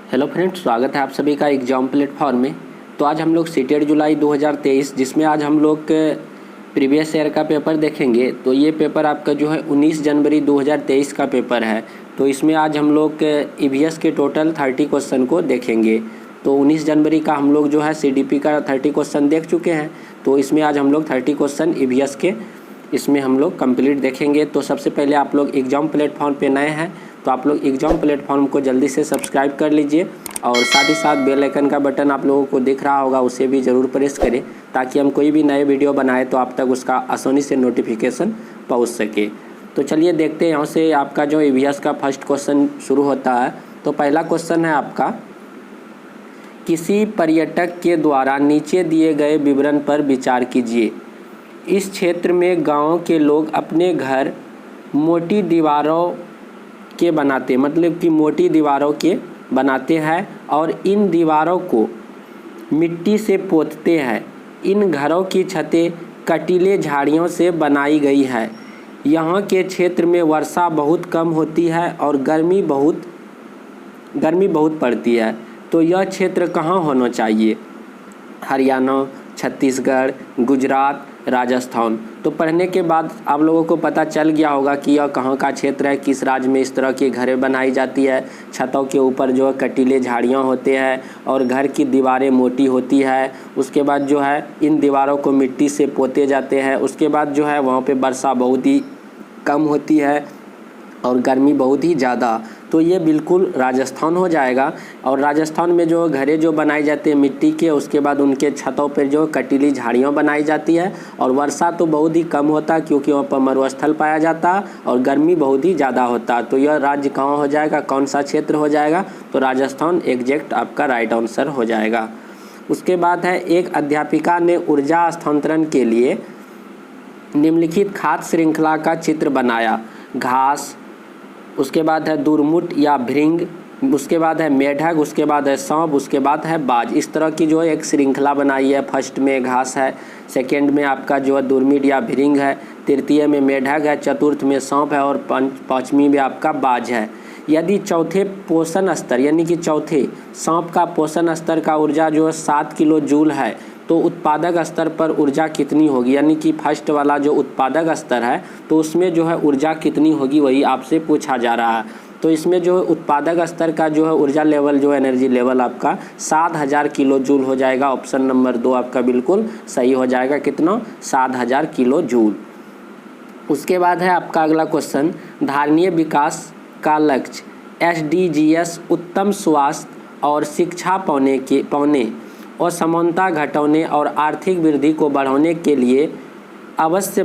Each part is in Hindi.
हेलो फ्रेंड्स, स्वागत है आप सभी का एग्जाम प्लेटफॉर्म में। तो आज हम लोग सीटेट जुलाई 2023 जिसमें आज हम लोग प्रीवियस ईयर का पेपर देखेंगे। तो ये पेपर आपका जो है 19 जनवरी 2023 का पेपर है। तो इसमें आज हम लोग ईवीएस के टोटल 30 क्वेश्चन को देखेंगे। तो 19 जनवरी का हम लोग जो है सीडीपी का 30 क्वेश्चन देख चुके हैं। तो इसमें आज हम लोग 30 क्वेश्चन ईवीएस के इसमें हम लोग कंप्लीट देखेंगे। तो सबसे पहले आप लोग एग्जाम प्लेटफॉर्म पे नए हैं तो आप लोग एग्जाम प्लेटफॉर्म को जल्दी से सब्सक्राइब कर लीजिए और साथ ही साथ बेल आइकन का बटन आप लोगों को दिख रहा होगा, उसे भी ज़रूर प्रेस करें ताकि हम कोई भी नए वीडियो बनाए तो आप तक उसका आसानी से नोटिफिकेशन पहुंच सके। तो चलिए देखते हैं यहाँ से आपका जो ईवीएस का फर्स्ट क्वेश्चन शुरू होता है। तो पहला क्वेश्चन है आपका, किसी पर्यटक के द्वारा नीचे दिए गए विवरण पर विचार कीजिए। इस क्षेत्र में गाँव के लोग अपने घर मोटी दीवारों के बनाते, मतलब कि मोटी दीवारों के बनाते हैं और इन दीवारों को मिट्टी से पोतते हैं। इन घरों की छतें कटीले झाड़ियों से बनाई गई है। यहाँ के क्षेत्र में वर्षा बहुत कम होती है और गर्मी बहुत पड़ती है। तो यह क्षेत्र कहाँ होना चाहिए? हरियाणा, छत्तीसगढ़, गुजरात, राजस्थान। तो पढ़ने के बाद आप लोगों को पता चल गया होगा कि यह कहाँ का क्षेत्र है, किस राज्य में इस तरह की घरें बनाई जाती है। छतों के ऊपर जो है कटीले झाड़ियाँ होते हैं और घर की दीवारें मोटी होती है। उसके बाद जो है इन दीवारों को मिट्टी से पोते जाते हैं। उसके बाद जो है वहाँ पे वर्षा बहुत ही कम होती है और गर्मी बहुत ही ज़्यादा। तो ये बिल्कुल राजस्थान हो जाएगा। और राजस्थान में जो घरें जो बनाई जाती है मिट्टी के, उसके बाद उनके छतों पर जो कटीली झाड़ियाँ बनाई जाती है और वर्षा तो बहुत ही कम होता है क्योंकि वहाँ पर मरुस्थल पाया जाता है और गर्मी बहुत ही ज़्यादा होता है। तो यह राज्य कहाँ हो जाएगा, कौन सा क्षेत्र हो जाएगा? तो राजस्थान एग्जैक्ट आपका राइट आंसर हो जाएगा। उसके बाद है, एक अध्यापिका ने ऊर्जा स्थानांतरण के लिए निम्नलिखित खाद्य श्रृंखला का चित्र बनाया। घास, उसके बाद है दुरमुट या भृंग, उसके बाद है मेढक, उसके बाद है सांप, उसके बाद है बाज। इस तरह की जो है एक श्रृंखला बनाई है। फर्स्ट में घास है, सेकंड में आपका जो है दुरमिट या भृंग है, तृतीय में मेढक है, चतुर्थ में सांप है और पाँचवीं में आपका बाज है। यदि चौथे पोषण स्तर यानी कि चौथे सांप का पोषण स्तर का ऊर्जा जो है 7 किलो जूल है तो उत्पादक स्तर पर ऊर्जा कितनी होगी? यानी कि फर्स्ट वाला जो उत्पादक स्तर है तो उसमें जो है ऊर्जा कितनी होगी वही आपसे पूछा जा रहा है। तो इसमें जो है उत्पादक स्तर का जो है ऊर्जा लेवल जो एनर्जी लेवल आपका 7000 किलो जूल हो जाएगा। ऑप्शन नंबर 2 आपका बिल्कुल सही हो जाएगा। कितना? 7000 किलो जूल। उसके बाद है आपका अगला क्वेश्चन, धारणीय विकास का लक्ष्य SDGs उत्तम स्वास्थ्य और शिक्षा पाने और समानता घटाने और आर्थिक वृद्धि को बढ़ाने के लिए अवश्य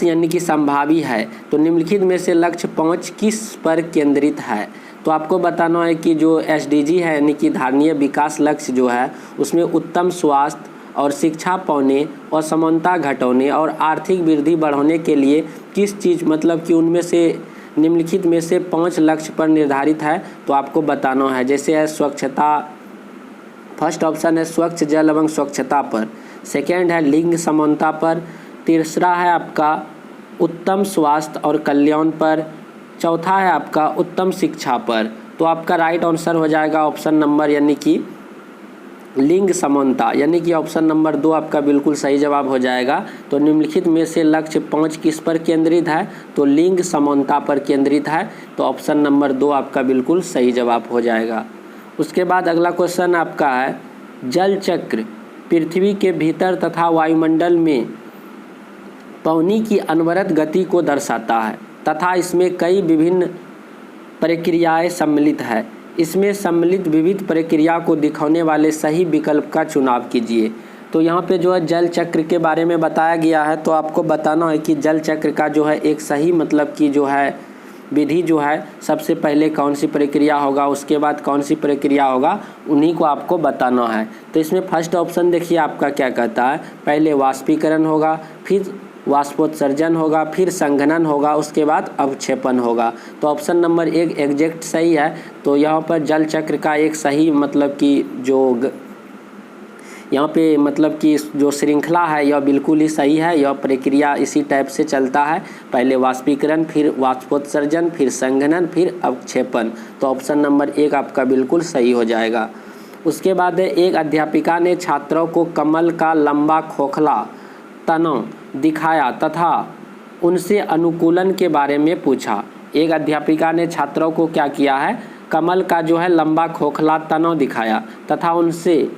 यानी कि संभावी है। तो निम्नलिखित में से लक्ष्य 5 किस पर केंद्रित है? तो आपको बताना है कि जो SDG है यानी कि धारणीय विकास लक्ष्य जो है उसमें उत्तम स्वास्थ्य और शिक्षा पाने और समानता घटाने और आर्थिक वृद्धि बढ़ाने के लिए किस चीज़, मतलब कि उनमें से निम्नलिखित में से 5 लक्ष्य पर निर्धारित है। तो आपको बताना है, जैसे है स्वच्छता, फर्स्ट ऑप्शन है स्वच्छ जल एवं स्वच्छता पर, सेकेंड है लिंग समानता पर, तीसरा है आपका उत्तम स्वास्थ्य और कल्याण पर, चौथा है आपका उत्तम शिक्षा पर। तो आपका राइट आंसर हो जाएगा ऑप्शन नंबर यानी कि लिंग समानता, यानी कि ऑप्शन नंबर 2 आपका बिल्कुल सही जवाब हो जाएगा। तो निम्नलिखित में से लक्ष्य 5 किस पर केंद्रित है? तो लिंग समानता पर केंद्रित है। तो ऑप्शन नंबर 2 आपका बिल्कुल सही जवाब हो जाएगा। उसके बाद अगला क्वेश्चन आपका है, जल चक्र पृथ्वी के भीतर तथा वायुमंडल में पानी की अनवरत गति को दर्शाता है तथा इसमें कई विभिन्न प्रक्रियाएं सम्मिलित है। इसमें सम्मिलित विविध प्रक्रिया को दिखाने वाले सही विकल्प का चुनाव कीजिए। तो यहाँ पे जो है जल चक्र के बारे में बताया गया है। तो आपको बताना है कि जल चक्र का जो है एक सही मतलब कि जो है विधि जो है सबसे पहले कौन सी प्रक्रिया होगा, उसके बाद कौन सी प्रक्रिया होगा, उन्हीं को आपको बताना है। तो इसमें फर्स्ट ऑप्शन देखिए आपका क्या कहता है, पहले वाष्पीकरण होगा, फिर वाष्पोत्सर्जन होगा, फिर संघनन होगा, उसके बाद अवक्षेपण होगा। तो ऑप्शन नंबर 1 एग्जैक्ट सही है। तो यहाँ पर जल चक्र का एक सही मतलब कि जो यहाँ पे मतलब कि जो श्रृंखला है यह बिल्कुल ही सही है। यह प्रक्रिया इसी टाइप से चलता है, पहले वाष्पीकरण, फिर वाष्पोत्सर्जन, फिर संघनन, फिर अवक्षेपण। तो ऑप्शन नंबर 1 आपका बिल्कुल सही हो जाएगा। उसके बाद है, एक अध्यापिका ने छात्रों को कमल का लंबा खोखला तना दिखाया तथा उनसे अनुकूलन के बारे में पूछा। एक अध्यापिका ने छात्रों को क्या किया है, कमल का जो है लंबा खोखला तना दिखाया तथा उनसे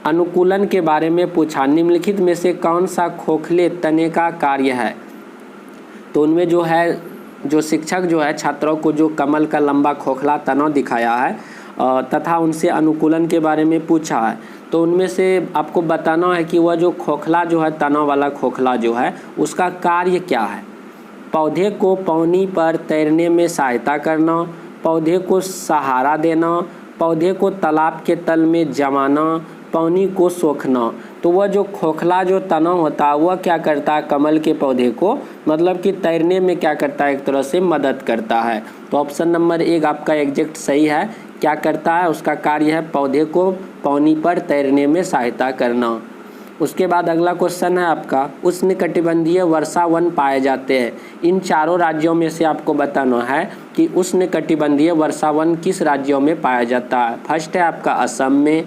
अनुकूलन के बारे में पूछा। निम्नलिखित में से कौन सा खोखले तने का कार्य है? तो उनमें जो है, जो शिक्षक जो है छात्रों को जो कमल का लंबा खोखला तना दिखाया है तथा उनसे अनुकूलन के बारे में पूछा है, तो उनमें से आपको बताना है कि वह जो खोखला जो है, तना वाला खोखला जो है, उसका कार्य क्या है। पौधे को पानी पर तैरने में सहायता करना, पौधे को सहारा देना, पौधे को तालाब के तल में जमाना, पानी को सोखना। तो वह जो खोखला जो तना होता है वह क्या करता है, कमल के पौधे को मतलब कि तैरने में क्या करता है, एक तरह से मदद करता है। तो ऑप्शन नंबर 1 आपका एग्जैक्ट सही है। क्या करता है, उसका कार्य है पौधे को पानी पर तैरने में सहायता करना। उसके बाद अगला क्वेश्चन है आपका, उष्णकटिबंधीय वर्षा वन पाए जाते हैं। इन चारों राज्यों में से आपको बताना है कि उष्णकटिबंधीय वर्षा वन किस राज्यों में पाया जाता है। फर्स्ट है आपका असम में,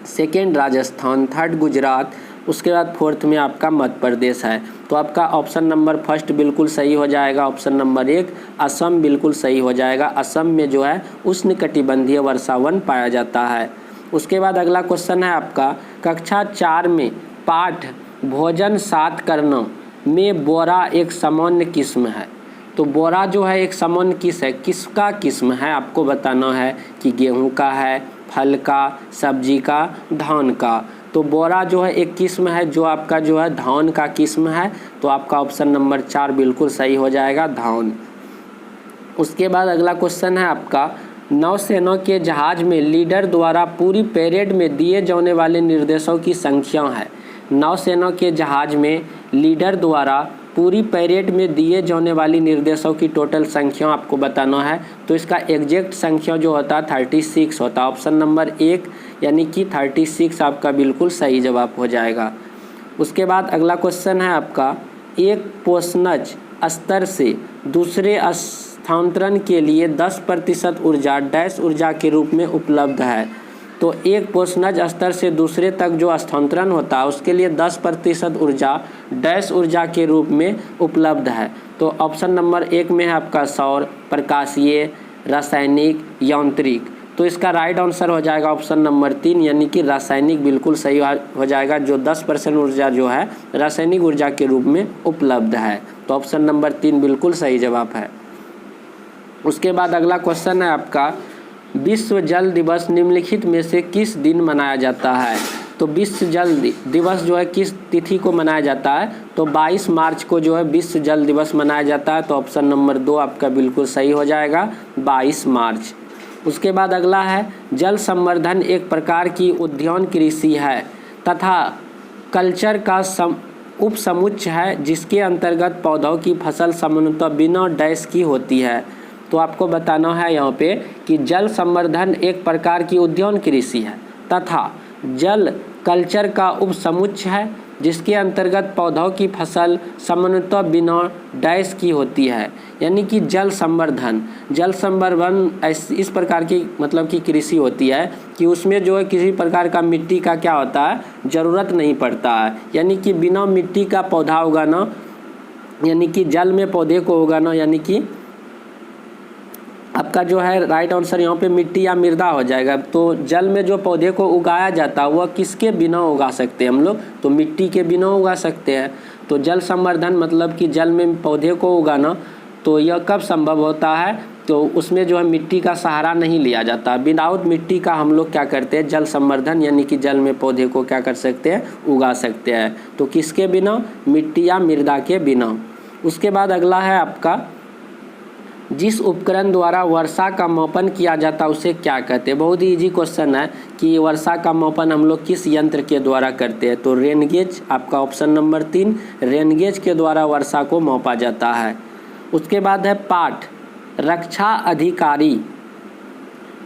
सेकेंड राजस्थान, थर्ड गुजरात, उसके बाद फोर्थ में आपका मध्य प्रदेश है। तो आपका ऑप्शन नंबर फर्स्ट बिल्कुल सही हो जाएगा। ऑप्शन नंबर 1 असम बिल्कुल सही हो जाएगा। असम में जो है उष्णकटिबंधीय वर्षा वन पाया जाता है। उसके बाद अगला क्वेश्चन है आपका, कक्षा 4 में पाठ भोजन साथ करना में बोरा एक सामान्य किस्म है। तो बोरा जो है एक सामान्य किसका किस्म है, आपको बताना है कि गेहूं का है, फल का, सब्जी का, धान का। तो बोरा जो है एक किस्म है जो आपका जो है धान का किस्म है। तो आपका ऑप्शन नंबर 4 बिल्कुल सही हो जाएगा, धान। उसके बाद अगला क्वेश्चन है आपका, नौसेना के जहाज में लीडर द्वारा पूरी परेड में दिए जाने वाले निर्देशों की संख्या है। नौसेना के जहाज में लीडर द्वारा पूरी परेड में दिए जाने वाली निर्देशों की टोटल संख्या आपको बताना है। तो इसका एग्जैक्ट संख्या जो होता है 36 होता है। ऑप्शन नंबर 1 यानी कि 36 आपका बिल्कुल सही जवाब हो जाएगा। उसके बाद अगला क्वेश्चन है आपका, एक पोषणज स्तर से दूसरे स्थानांतरण के लिए 10% ऊर्जा डैश ऊर्जा के रूप में उपलब्ध है। तो एक पोषणज स्तर से दूसरे तक जो स्थानांतरण होता है उसके लिए 10% ऊर्जा डैश ऊर्जा के रूप में उपलब्ध है। तो ऑप्शन नंबर 1 में है आपका सौर, प्रकाशीय, रासायनिक, यांत्रिक। तो इसका राइट आंसर हो जाएगा ऑप्शन नंबर 3 यानी कि रासायनिक बिल्कुल सही हो जाएगा। जो 10% ऊर्जा जो है रासायनिक ऊर्जा के रूप में उपलब्ध है। तो ऑप्शन नंबर 3 बिल्कुल सही जवाब है। उसके बाद अगला क्वेश्चन है आपका, विश्व जल दिवस निम्नलिखित में से किस दिन मनाया जाता है। तो विश्व जल दिवस जो है किस तिथि को मनाया जाता है। तो 22 मार्च को जो है विश्व जल दिवस मनाया जाता है। तो ऑप्शन नंबर 2 आपका बिल्कुल सही हो जाएगा, 22 मार्च। उसके बाद अगला है, जल संवर्धन एक प्रकार की उद्यान कृषि है तथा कल्चर का उपसमुच्चय है जिसके अंतर्गत पौधों की फसल सामान्यतः बिना डैश की होती है। तो आपको बताना है यहाँ पे कि जल संवर्धन एक प्रकार की उद्यान कृषि है तथा जल कल्चर का उपसमुच्चय है जिसके अंतर्गत पौधों की फसल सामान्यतः बिना डैश की होती है। यानी कि जल संवर्धन इस प्रकार की मतलब कि कृषि होती है कि उसमें जो है किसी प्रकार का मिट्टी का क्या होता है, ज़रूरत नहीं पड़ता है। यानी कि बिना मिट्टी का पौधा उगाना, यानी कि जल में पौधे को उगाना, यानी कि आपका जो है राइट आंसर यहाँ पे मिट्टी या मृदा हो जाएगा। तो जल में जो पौधे को उगाया जाता है वह किसके बिना उगा सकते हैं हम लोग, तो मिट्टी के बिना उगा सकते हैं। तो जल संवर्धन मतलब कि जल में पौधे को उगाना, तो यह कब संभव होता है, तो उसमें जो है मिट्टी का सहारा नहीं लिया जाता। विदाउट मिट्टी का हम लोग क्या करते हैं, जल संवर्धन यानी कि जल में पौधे को क्या कर सकते हैं, उगा सकते हैं। तो किसके बिना, मिट्टी या मृदा के बिना। उसके बाद अगला है आपका, जिस उपकरण द्वारा वर्षा का मापन किया जाता है उसे क्या कहते हैं। बहुत ही इजी क्वेश्चन है कि वर्षा का मापन हम लोग किस यंत्र के द्वारा करते हैं। तो रेन गेज आपका ऑप्शन नंबर 3, रेन गेज के द्वारा वर्षा को मापा जाता है। उसके बाद है पाठ रक्षा अधिकारी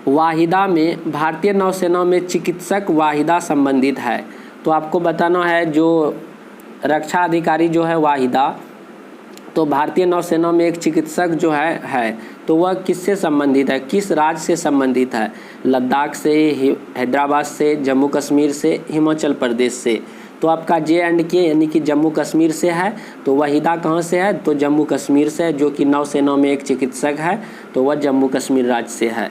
वाहिदा में भारतीय नौसेना में चिकित्सक वाहिदा संबंधित है। तो आपको बताना है जो रक्षा अधिकारी जो है वाहिदा, तो भारतीय नौसेना में एक चिकित्सक जो है तो वह किससे संबंधित है, किस राज्य से संबंधित है? लद्दाख से, हैदराबाद से, जम्मू कश्मीर से, हिमाचल प्रदेश से। तो आपका J&K यानी कि जम्मू कश्मीर से है। तो वाहिदा कहाँ से है? तो जम्मू कश्मीर से, जो कि नौसेना में एक चिकित्सक है तो वह जम्मू कश्मीर राज्य से है,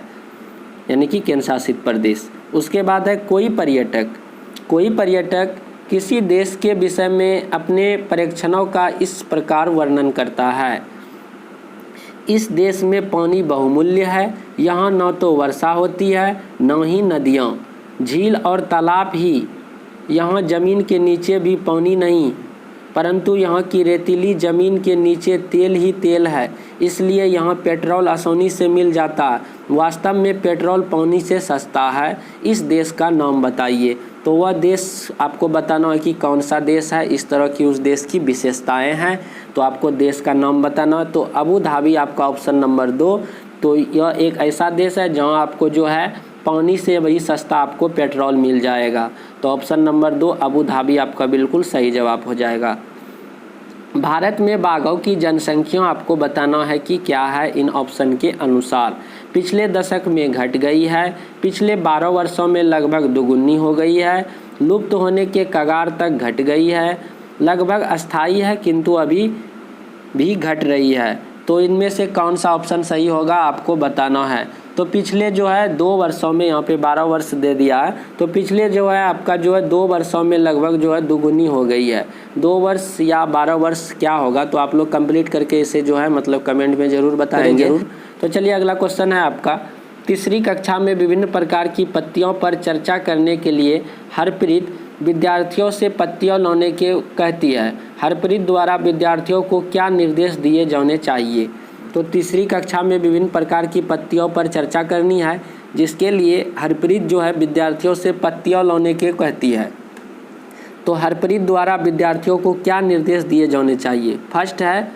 यानी कि केंद्र शासित प्रदेश। उसके बाद है कोई पर्यटक किसी देश के विषय में अपने परीक्षणों का इस प्रकार वर्णन करता है। इस देश में पानी बहुमूल्य है, यहाँ न तो वर्षा होती है न ही नदियाँ, झील और तालाब ही, यहाँ ज़मीन के नीचे भी पानी नहीं, परंतु यहाँ की रेतीली ज़मीन के नीचे तेल ही तेल है, इसलिए यहाँ पेट्रोल आसानी से मिल जाता है। वास्तव में पेट्रोल पानी से सस्ता है। इस देश का नाम बताइए। तो वह देश आपको बताना है कि कौन सा देश है, इस तरह की उस देश की विशेषताएं हैं। तो आपको देश का नाम बताना है। तो अबू धाबी आपका ऑप्शन नंबर 2। तो यह एक ऐसा देश है जहाँ आपको जो है पानी से वही सस्ता आपको पेट्रोल मिल जाएगा। तो ऑप्शन नंबर 2 अबू धाबी आपका बिल्कुल सही जवाब हो जाएगा। भारत में बाघों की जनसंख्या आपको बताना है कि क्या है इन ऑप्शन के अनुसार। पिछले दशक में घट गई है, पिछले 12 वर्षों में लगभग दुगुनी हो गई है, लुप्त होने के कगार तक घट गई है, लगभग अस्थायी है किंतु अभी भी घट रही है। तो इनमें से कौन सा ऑप्शन सही होगा आपको बताना है। तो पिछले जो है 2 वर्षों में, यहाँ पे 12 वर्ष दे दिया है, तो पिछले जो है आपका जो है 2 वर्षों में लगभग जो है दुगुनी हो गई है। 2 वर्ष या 12 वर्ष क्या होगा, तो आप लोग कंप्लीट करके इसे जो है मतलब कमेंट में ज़रूर बताएंगे। तो चलिए अगला क्वेश्चन है आपका। तीसरी कक्षा में विभिन्न प्रकार की पत्तियों पर चर्चा करने के लिए हरप्रीत विद्यार्थियों से पत्तियां लाने के कहती है। हरप्रीत द्वारा विद्यार्थियों को क्या निर्देश दिए जाने चाहिए? तो तीसरी कक्षा में विभिन्न प्रकार की पत्तियों पर चर्चा करनी है, जिसके लिए हरप्रीत जो है विद्यार्थियों से पत्तियां लाने के कहती है। तो हरप्रीत द्वारा विद्यार्थियों को क्या निर्देश दिए जाने चाहिए? फर्स्ट है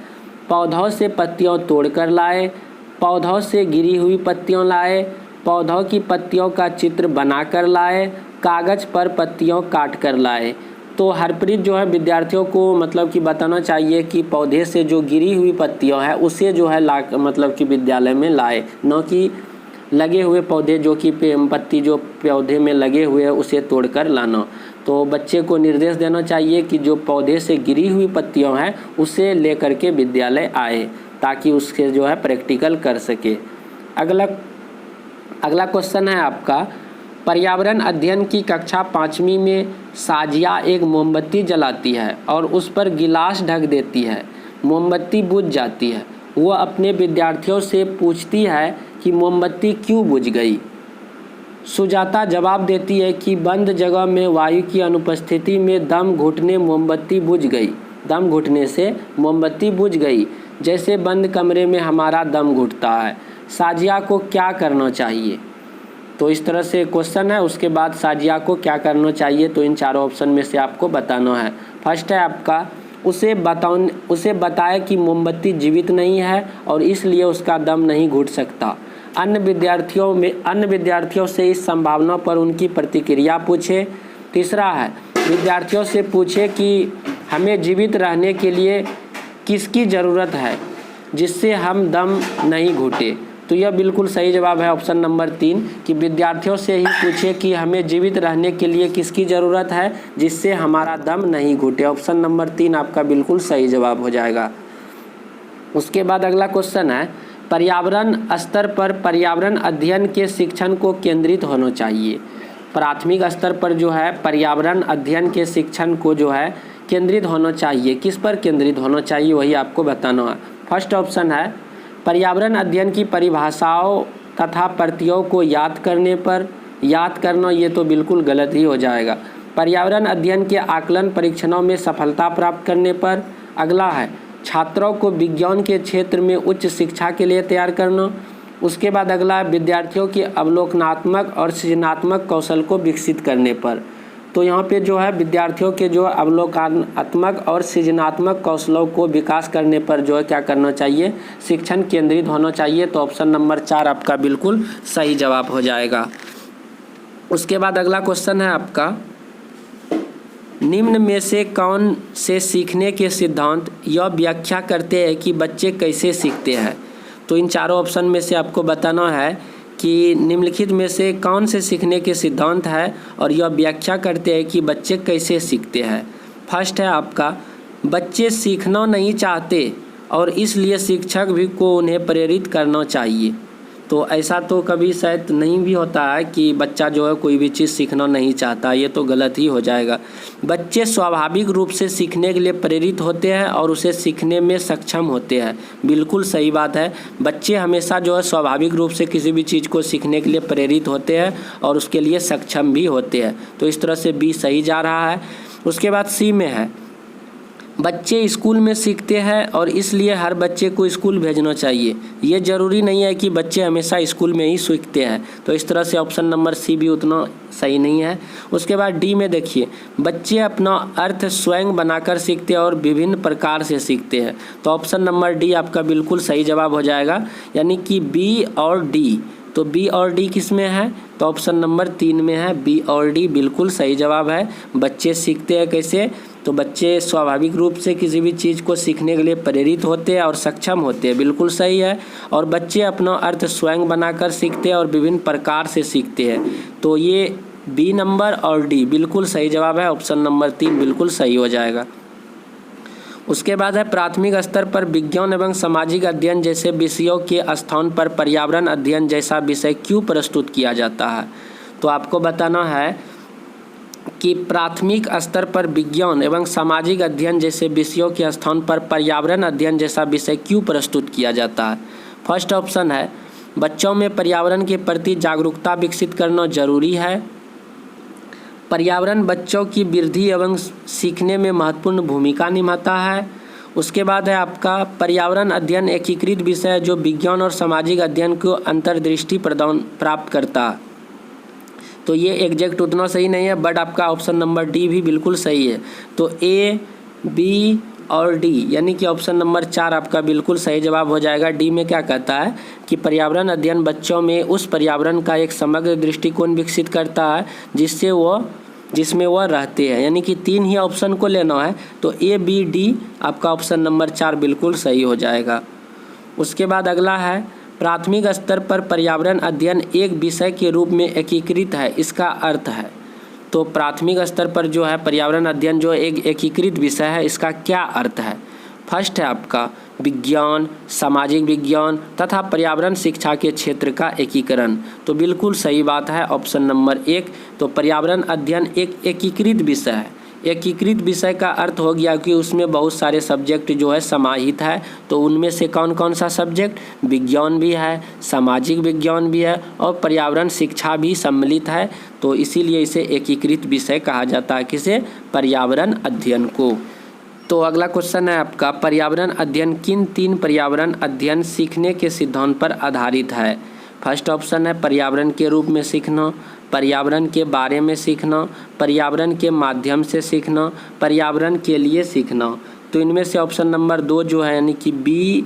पौधों से पत्तियां तोड़कर लाए, पौधों से गिरी हुई पत्तियां लाए, पौधों की पत्तियों का चित्र बनाकर लाए, कागज़ पर पत्तियों काट कर लाए। तो हरप्रीत जो है विद्यार्थियों को मतलब कि बताना चाहिए कि पौधे से जो गिरी हुई पत्तियां है उसे जो है ला मतलब कि विद्यालय में लाए, न कि लगे हुए पौधे जो कि पत्ती जो पौधे में लगे हुए हैं उसे तोड़कर लाना। तो बच्चे को निर्देश देना चाहिए कि जो पौधे से गिरी हुई पत्तियां हैं उसे लेकर के विद्यालय आए, ताकि उसके जो है प्रैक्टिकल कर सके। अगला क्वेश्चन है आपका। पर्यावरण अध्ययन की कक्षा 5वीं में साजिया एक मोमबत्ती जलाती है और उस पर गिलास ढक देती है, मोमबत्ती बुझ जाती है। वह अपने विद्यार्थियों से पूछती है कि मोमबत्ती क्यों बुझ गई? सुजाता जवाब देती है कि बंद जगह में वायु की अनुपस्थिति में दम घुटने से मोमबत्ती बुझ गई, जैसे बंद कमरे में हमारा दम घुटता है। साजिया को क्या करना चाहिए? तो इस तरह से क्वेश्चन है। उसके बाद साजिया को क्या करना चाहिए, तो इन चारों ऑप्शन में से आपको बताना है। फर्स्ट है आपका उसे बताए कि मोमबत्ती जीवित नहीं है और इसलिए उसका दम नहीं घुट सकता। अन्य विद्यार्थियों से इस संभावना पर उनकी प्रतिक्रिया पूछे। तीसरा है विद्यार्थियों से पूछे कि हमें जीवित रहने के लिए किसकी ज़रूरत है जिससे हम दम नहीं घुटे। तो यह बिल्कुल सही जवाब है ऑप्शन नंबर 3 कि विद्यार्थियों से ही पूछे कि हमें जीवित रहने के लिए किसकी ज़रूरत है जिससे हमारा दम नहीं घुटे। ऑप्शन नंबर 3 आपका बिल्कुल सही जवाब हो जाएगा। उसके बाद अगला क्वेश्चन है पर्यावरण स्तर पर पर्यावरण अध्ययन के शिक्षण को केंद्रित होना चाहिए। प्राथमिक स्तर पर जो है पर्यावरण अध्ययन के शिक्षण को जो है केंद्रित होना चाहिए। किस पर केंद्रित होना चाहिए वही आपको बताना है। फर्स्ट ऑप्शन है पर्यावरण अध्ययन की परिभाषाओं तथा प्रत्ययों को याद करना, ये तो बिल्कुल गलत ही हो जाएगा। पर्यावरण अध्ययन के आकलन परीक्षणों में सफलता प्राप्त करने पर। अगला है छात्रों को विज्ञान के क्षेत्र में उच्च शिक्षा के लिए तैयार करना। उसके बाद अगला है विद्यार्थियों के अवलोकनात्मक और सृजनात्मक कौशल को विकसित करने पर। तो यहाँ पे जो है विद्यार्थियों के जो अवलोकनात्मक और सृजनात्मक कौशलों को विकास करने पर जो है क्या करना चाहिए, शिक्षण केंद्रित होना चाहिए। तो ऑप्शन नंबर 4 आपका बिल्कुल सही जवाब हो जाएगा। उसके बाद अगला क्वेश्चन है आपका, निम्न में से कौन से सीखने के सिद्धांत यह व्याख्या करते हैं कि बच्चे कैसे सीखते हैं। तो इन चारों ऑप्शन में से आपको बताना है कि निम्नलिखित में से कौन से सीखने के सिद्धांत है और यह व्याख्या करते हैं कि बच्चे कैसे सीखते हैं। फर्स्ट है आपका, बच्चे सीखना नहीं चाहते और इसलिए शिक्षक भी को उन्हें प्रेरित करना चाहिए। तो ऐसा तो कभी शायद नहीं भी होता है कि बच्चा जो है कोई भी चीज़ सीखना नहीं चाहता, ये तो गलत ही हो जाएगा। बच्चे स्वाभाविक रूप से सीखने के लिए प्रेरित होते हैं और उसे सीखने में सक्षम होते हैं। बिल्कुल सही बात है, बच्चे हमेशा जो है स्वाभाविक रूप से किसी भी चीज़ को सीखने के लिए प्रेरित होते हैं और उसके लिए सक्षम भी होते हैं। तो इस तरह से बी सही जा रहा है। उसके बाद सी में है, बच्चे स्कूल में सीखते हैं और इसलिए हर बच्चे को स्कूल भेजना चाहिए। ये ज़रूरी नहीं है कि बच्चे हमेशा स्कूल में ही सीखते हैं। तो इस तरह से ऑप्शन नंबर सी भी उतना सही नहीं है। उसके बाद डी में देखिए, बच्चे अपना अर्थ स्वयं बनाकर सीखते हैं और विभिन्न प्रकार से सीखते हैं। तो ऑप्शन नंबर डी आपका बिल्कुल सही जवाब हो जाएगा, यानी कि बी और डी। तो बी और डी किस में है, तो ऑप्शन नंबर 3 में है। बी और डी बिल्कुल सही जवाब है। बच्चे सीखते हैं कैसे, तो बच्चे स्वाभाविक रूप से किसी भी चीज़ को सीखने के लिए प्रेरित होते हैं और सक्षम होते हैं। बिल्कुल सही है। और बच्चे अपना अर्थ स्वयं बनाकर सीखते हैं और विभिन्न प्रकार से सीखते हैं। तो ये बी नंबर और डी बिल्कुल सही जवाब है। ऑप्शन नंबर 3 बिल्कुल सही हो जाएगा। उसके बाद है, प्राथमिक स्तर पर विज्ञान एवं सामाजिक अध्ययन जैसे विषयों के स्थान पर पर्यावरण अध्ययन जैसा विषय क्यों प्रस्तुत किया जाता है। तो आपको बताना है कि प्राथमिक स्तर पर विज्ञान एवं सामाजिक अध्ययन जैसे विषयों के स्थान पर पर्यावरण अध्ययन जैसा विषय क्यों प्रस्तुत किया जाता है। फर्स्ट ऑप्शन है, बच्चों में पर्यावरण के प्रति जागरूकता विकसित करना जरूरी है। पर्यावरण बच्चों की वृद्धि एवं सीखने में महत्वपूर्ण भूमिका निभाता है। उसके बाद है आपका, पर्यावरण अध्ययन एकीकृत विषय है जो विज्ञान और सामाजिक अध्ययन को अंतर्दृष्टि प्रदान प्राप्त करता है। तो ये एग्जैक्ट उतना सही नहीं है, बट आपका ऑप्शन नंबर डी भी बिल्कुल सही है। तो ए, बी और डी यानी कि ऑप्शन नंबर 4 आपका बिल्कुल सही जवाब हो जाएगा। डी में क्या कहता है कि पर्यावरण अध्ययन बच्चों में उस पर्यावरण का एक समग्र दृष्टिकोण विकसित करता है जिसमें वह रहते हैं। यानी कि 3 ही ऑप्शन को लेना है। तो ए, बी, डी आपका ऑप्शन नंबर 4 बिल्कुल सही हो जाएगा। उसके बाद अगला है, प्राथमिक स्तर पर पर्यावरण अध्ययन एक विषय के रूप में एकीकृत है, इसका अर्थ है। तो प्राथमिक स्तर पर जो है पर्यावरण अध्ययन जो एक एकीकृत विषय है, इसका क्या अर्थ है। फर्स्ट है आपका, विज्ञान, सामाजिक विज्ञान तथा पर्यावरण शिक्षा के क्षेत्र का एकीकरण। तो बिल्कुल सही बात है, ऑप्शन नंबर 1। तो पर्यावरण अध्ययन एक एकीकृत विषय है। एकीकृत विषय का अर्थ हो गया कि उसमें बहुत सारे सब्जेक्ट जो है समाहित है। तो उनमें से कौन कौन सा सब्जेक्ट, विज्ञान भी है, सामाजिक विज्ञान भी है और पर्यावरण शिक्षा भी सम्मिलित है। तो इसीलिए इसे एकीकृत विषय कहा जाता है, किसे, पर्यावरण अध्ययन को। तो अगला क्वेश्चन है आपका, पर्यावरण अध्ययन किन 3 पर्यावरण अध्ययन सीखने के सिद्धांत पर आधारित है। फर्स्ट ऑप्शन है, पर्यावरण के रूप में सीखना, पर्यावरण के बारे में सीखना, पर्यावरण के माध्यम से सीखना, पर्यावरण के लिए सीखना। तो इनमें से ऑप्शन नंबर 2 जो है यानी कि बी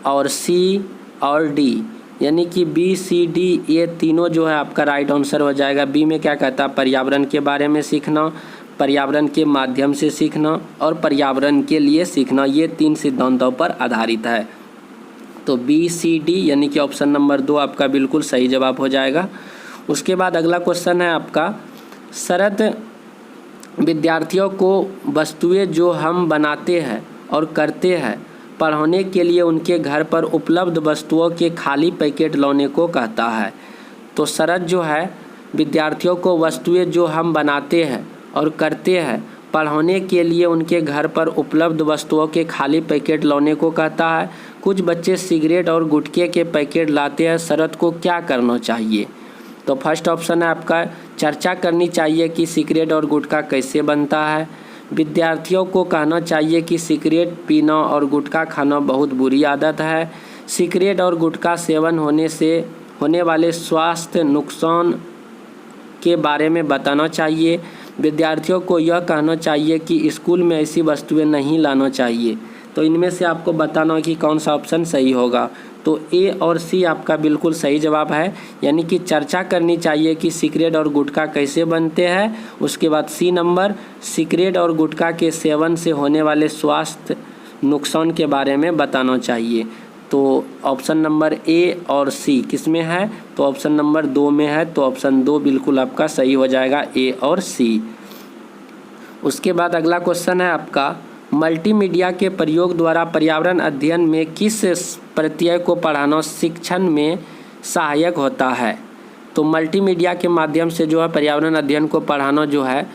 और सी और डी, यानी कि बी, सी, डी ये तीनों जो है आपका राइट आंसर हो जाएगा। बी में क्या कहता है, पर्यावरण के बारे में सीखना, पर्यावरण के माध्यम से सीखना और पर्यावरण के लिए सीखना, ये 3 सिद्धांतों पर आधारित है। तो बी, सी, डी यानी कि ऑप्शन नंबर 2 आपका बिल्कुल सही जवाब हो जाएगा। उसके बाद अगला क्वेश्चन है आपका, शरत विद्यार्थियों को वस्तुएं जो हम बनाते हैं और करते हैं पढ़ाने के लिए उनके घर पर उपलब्ध वस्तुओं के खाली पैकेट लाने को कहता है। तो शरत जो है विद्यार्थियों को वस्तुएं जो हम बनाते हैं और करते हैं पढ़ाने के लिए उनके घर पर उपलब्ध वस्तुओं के खाली पैकेट लाने को कहता है। कुछ बच्चे सिगरेट और गुटखे के पैकेट लाते हैं, शरत को क्या करना चाहिए। तो फर्स्ट ऑप्शन है आपका, चर्चा करनी चाहिए कि सिगरेट और गुटखा कैसे बनता है। विद्यार्थियों को कहना चाहिए कि सिगरेट पीना और गुटखा खाना बहुत बुरी आदत है। सिगरेट और गुटखा सेवन होने से होने वाले स्वास्थ्य नुकसान के बारे में बताना चाहिए। विद्यार्थियों को यह कहना चाहिए कि स्कूल में ऐसी वस्तुएं नहीं लाना चाहिए। तो इनमें से आपको बताना है कि कौन सा ऑप्शन सही होगा। तो ए और सी आपका बिल्कुल सही जवाब है, यानी कि चर्चा करनी चाहिए कि सिगरेट और गुटखा कैसे बनते हैं। उसके बाद सी नंबर, सिगरेट और गुटखा के सेवन से होने वाले स्वास्थ्य नुकसान के बारे में बताना चाहिए। तो ऑप्शन नंबर ए और सी किस में है, तो ऑप्शन नंबर 2 में है। तो ऑप्शन 2 बिल्कुल आपका सही हो जाएगा, ए और सी। उसके बाद अगला क्वेश्चन है आपका, मल्टीमीडिया के प्रयोग द्वारा पर्यावरण अध्ययन में किस प्रत्यय को पढ़ाना शिक्षण में सहायक होता है। तो मल्टीमीडिया के माध्यम से जो है पर्यावरण अध्ययन को पढ़ाना जो है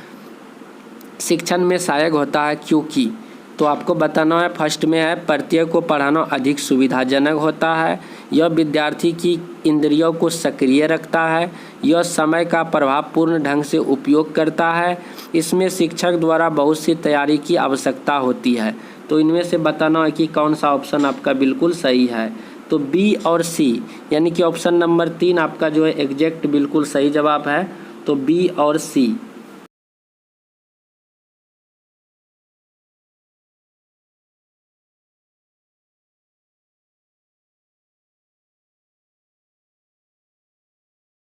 शिक्षण में सहायक होता है, क्योंकि तो आपको बताना है फर्स्ट में है प्रत्यय को पढ़ाना अधिक सुविधाजनक होता है, यह विद्यार्थी की इंद्रियों को सक्रिय रखता है, यह समय का प्रभावपूर्ण ढंग से उपयोग करता है, इसमें शिक्षक द्वारा बहुत सी तैयारी की आवश्यकता होती है। तो इनमें से बताना है कि कौन सा ऑप्शन आपका बिल्कुल सही है। तो बी और सी यानी कि ऑप्शन नंबर 3 आपका जो है एग्जैक्ट बिल्कुल सही जवाब है। तो बी और सी